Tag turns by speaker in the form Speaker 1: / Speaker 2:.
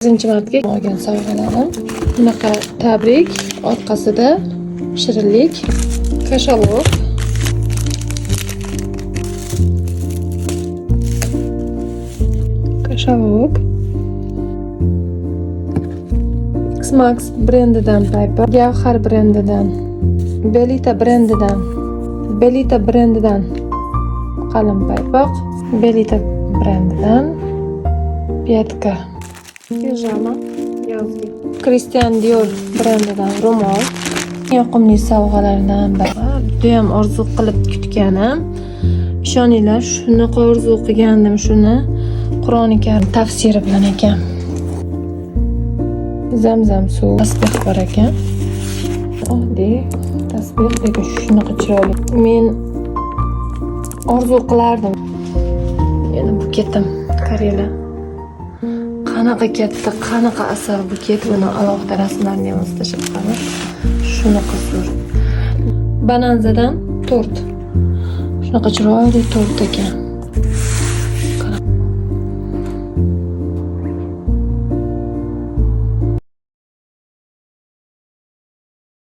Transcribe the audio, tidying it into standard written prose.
Speaker 1: Birinchi marta olgan sovg'alarim. Bunaqa tabrik, orqasida shirinlik, kashalot. Kashalot. X-Max brendidan paper, Gavhar brendidan, Belita brendidan qalin paypoq, Belita brendidan piatka. Pijama yozgi. Christian Dior brendidan ro'mol. Yoqimli sovg'alardan biri. Judayam orzu qilib kutganim. Ishoninglar, shunaqa orzu qilgandim shuni. Qur'oni Karim tafsiri bilan ekan. Zamzam suv, tasbih bor ekan. Oddiy tasbih, lekin shunaqa chiroyli. Men orzu qilardim. Yana buketim Koreyalar. Qanaqa katta, qanaqa asal buket, buni alohida rasmlarni ham tashlab qo'yaman. Shunaqa zo'r. Bananzadan tort. Shunaqa chiroyli tort ekan.